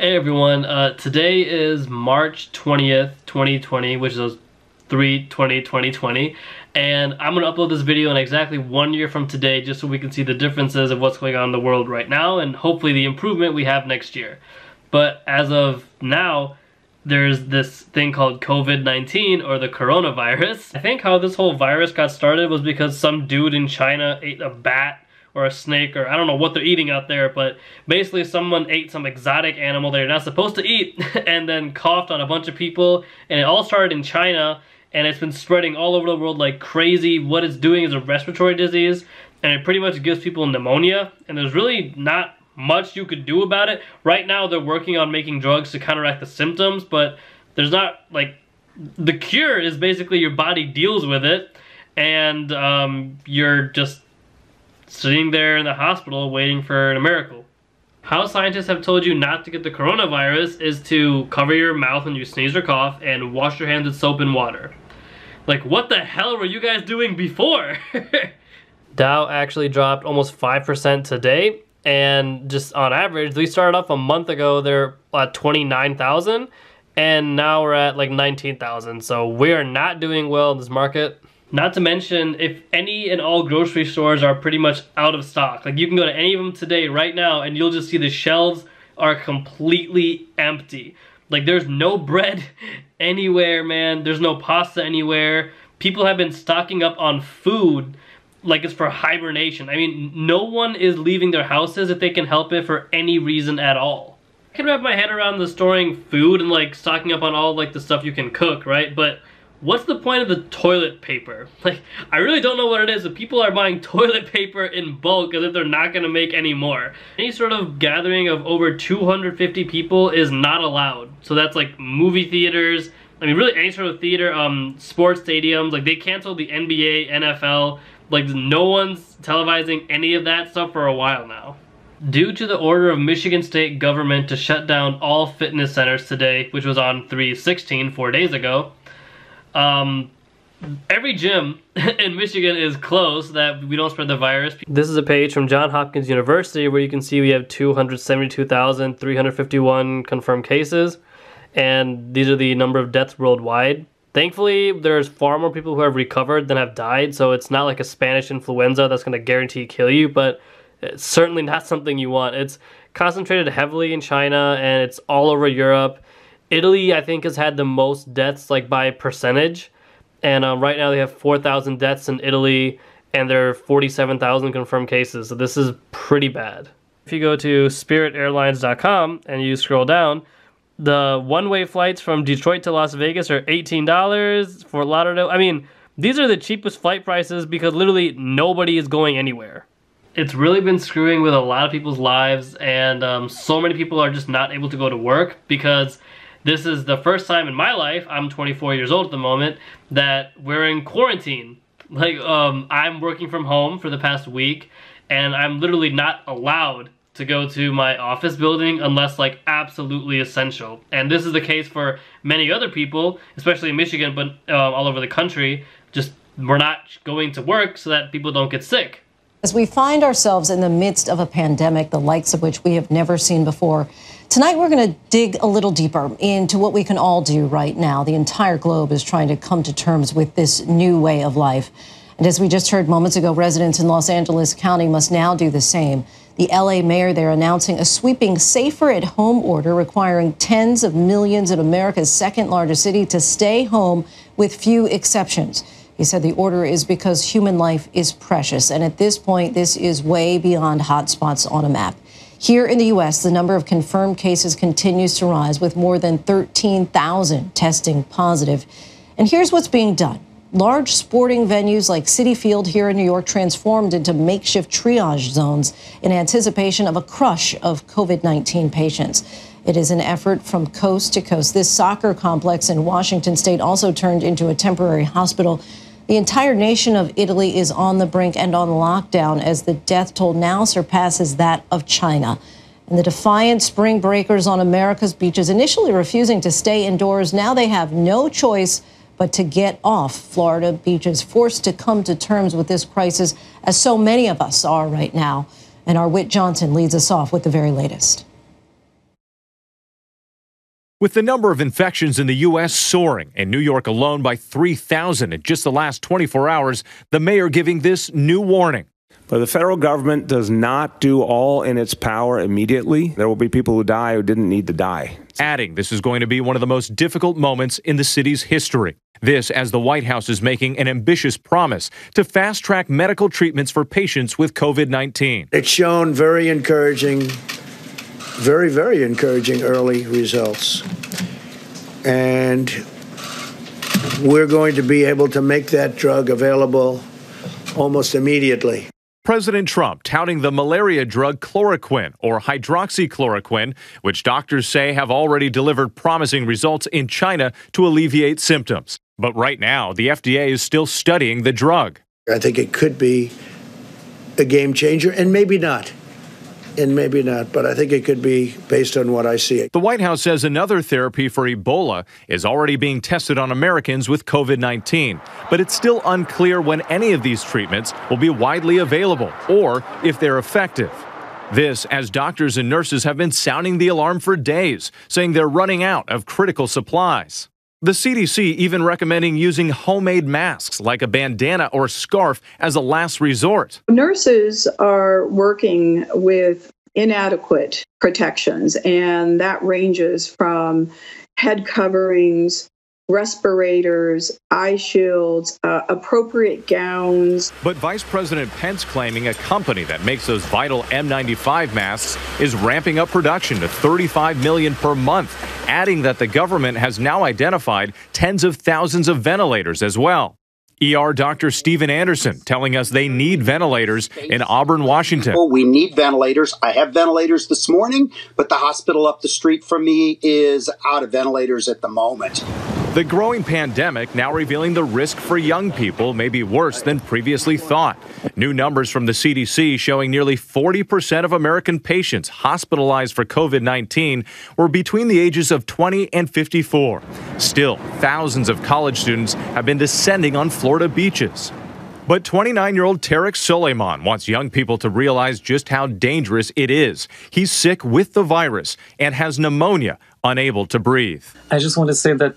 Hey everyone, today is March 20th, 2020, which is 3/20/2020, and I'm going to upload this video in exactly 1 year from today just so we can see the differences of what's going on in the world right now and hopefully the improvement we have next year. But as of now, there's this thing called COVID-19 or the coronavirus. I think how this whole virus got started was because some dude in China ate a bat or a snake, or I don't know what they're eating out there, but basically someone ate some exotic animal they're not supposed to eat and then coughed on a bunch of people, and it all started in China and it's been spreading all over the world like crazy. What it's doing is a respiratory disease, and it pretty much gives people pneumonia, and there's really not much you could do about it. Right now they're working on making drugs to counteract the symptoms, but there's not, like, the cure is basically your body deals with it, and you're just sitting there in the hospital waiting for a miracle. How scientists have told you not to get the coronavirus is to cover your mouth when you sneeze or cough and wash your hands with soap and water. Like, what the hell were you guys doing before? Dow actually dropped almost 5% today, and just on average, we started off a month ago, they're at 29,000, and now we're at like 19,000, so we are not doing well in this market. Not to mention, if any and all grocery stores are pretty much out of stock. Like, you can go to any of them today, right now, and you'll just see the shelves are completely empty. Like, there's no bread anywhere, man. There's no pasta anywhere. People have been stocking up on food like it's for hibernation. I mean, no one is leaving their houses if they can help it for any reason at all. I can wrap my head around the storing food and like stocking up on all like the stuff you can cook, right? But what's the point of the toilet paper? Like, I really don't know what it is, but people are buying toilet paper in bulk as if they're not gonna make any more. Any sort of gathering of over 250 people is not allowed. So that's like movie theaters, I mean really any sort of theater, sports stadiums. Like, they canceled the NBA, NFL, like no one's televising any of that stuff for a while now. Due to the order of Michigan State government to shut down all fitness centers today, which was on 3/16, 4 days ago, every gym in Michigan is closed so that we don't spread the virus. This is a page from Johns Hopkins University where you can see we have 272,351 confirmed cases, and these are the number of deaths worldwide. Thankfully, there's far more people who have recovered than have died, so it's not like a Spanish influenza that's going to guarantee kill you, but it's certainly not something you want. It's concentrated heavily in China, and it's all over Europe. Italy, I think, has had the most deaths, like, by percentage. And right now they have 4,000 deaths in Italy, and there are 47,000 confirmed cases. So this is pretty bad. If you go to spiritairlines.com and you scroll down, the one-way flights from Detroit to Las Vegas are $18. Fort Lauderdale, I mean, these are the cheapest flight prices because literally nobody is going anywhere. It's really been screwing with a lot of people's lives, and so many people are just not able to go to work because this is the first time in my life, I'm 24 years old at the moment, that we're in quarantine. Like, I'm working from home for the past week, and I'm literally not allowed to go to my office building unless like absolutely essential. And this is the case for many other people, especially in Michigan, but all over the country. Just, we're not going to work so that people don't get sick. As we find ourselves in the midst of a pandemic, the likes of which we have never seen before, tonight we're going to dig a little deeper into what we can all do right now. The entire globe is trying to come to terms with this new way of life. And as we just heard moments ago, residents in Los Angeles County must now do the same. The LA mayor there announcing a sweeping safer-at-home order requiring tens of millions of America's second-largest city to stay home with few exceptions. He said the order is because human life is precious, and at this point, this is way beyond hotspots on a map. Here in the U.S., the number of confirmed cases continues to rise, with more than 13,000 testing positive. And here's what's being done. Large sporting venues like Citi Field here in New York transformed into makeshift triage zones in anticipation of a crush of COVID-19 patients. It is an effort from coast to coast. This soccer complex in Washington state also turned into a temporary hospital. The entire nation of Italy is on the brink and on lockdown as the death toll now surpasses that of China. And the defiant spring breakers on America's beaches, initially refusing to stay indoors, now they have no choice but to get off Florida beaches, forced to come to terms with this crisis, as so many of us are right now. And our Whit Johnson leads us off with the very latest. With the number of infections in the U.S. soaring, in New York alone by 3,000 in just the last 24 hours, the mayor giving this new warning. But the federal government does not do all in its power immediately. There will be people who die who didn't need to die. Adding this is going to be one of the most difficult moments in the city's history. This as the White House is making an ambitious promise to fast-track medical treatments for patients with COVID-19. It's shown very encouraging, very, very encouraging early results. And we're going to be able to make that drug available almost immediately. President Trump touting the malaria drug chloroquine, or hydroxychloroquine, which doctors say have already delivered promising results in China to alleviate symptoms. But right now, the FDA is still studying the drug. I think it could be a game changer, and maybe not. But I think it could be based on what I see. The White House says another therapy for Ebola is already being tested on Americans with COVID-19, but it's still unclear when any of these treatments will be widely available or if they're effective. This as doctors and nurses have been sounding the alarm for days, saying they're running out of critical supplies. The CDC even recommending using homemade masks like a bandana or scarf as a last resort. Nurses are working with inadequate protections, and that ranges from head coverings, respirators, eye shields, appropriate gowns. But Vice President Pence claiming a company that makes those vital N95 masks is ramping up production to 35 million per month, adding that the government has now identified tens of thousands of ventilators as well. ER Dr. Stephen Anderson telling us they need ventilators in Auburn, Washington. We need ventilators. I have ventilators this morning, but the hospital up the street from me is out of ventilators at the moment. The growing pandemic now revealing the risk for young people may be worse than previously thought. New numbers from the CDC showing nearly 40% of American patients hospitalized for COVID-19 were between the ages of 20 and 54. Still, thousands of college students have been descending on Florida beaches. But 29-year-old Tarek Soleiman wants young people to realize just how dangerous it is. He's sick with the virus and has pneumonia, unable to breathe. I just want to say that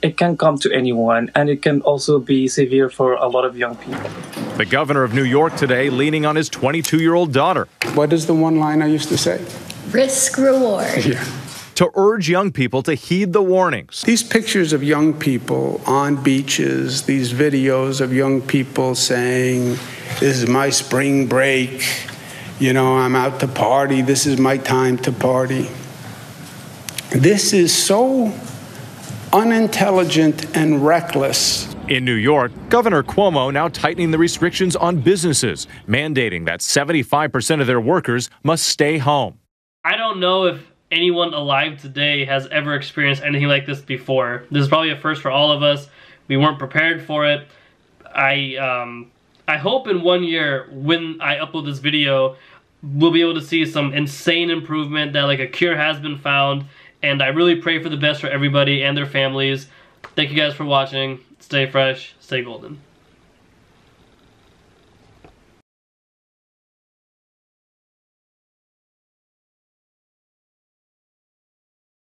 it can come to anyone, and it can also be severe for a lot of young people. The governor of New York today leaning on his 22-year-old daughter. What is the one line I used to say? Risk reward. Yeah. To urge young people to heed the warnings. These pictures of young people on beaches, these videos of young people saying, this is my spring break, you know, I'm out to party, this is my time to party. This is so unintelligent and reckless. In New York, Governor Cuomo now tightening the restrictions on businesses, mandating that 75% of their workers must stay home. I don't know if anyone alive today has ever experienced anything like this before. This is probably a first for all of us. We weren't prepared for it. I hope in 1 year when I upload this video, we'll be able to see some insane improvement, that like a cure has been found. And I really pray for the best for everybody and their families. Thank you guys for watching. Stay fresh, stay golden.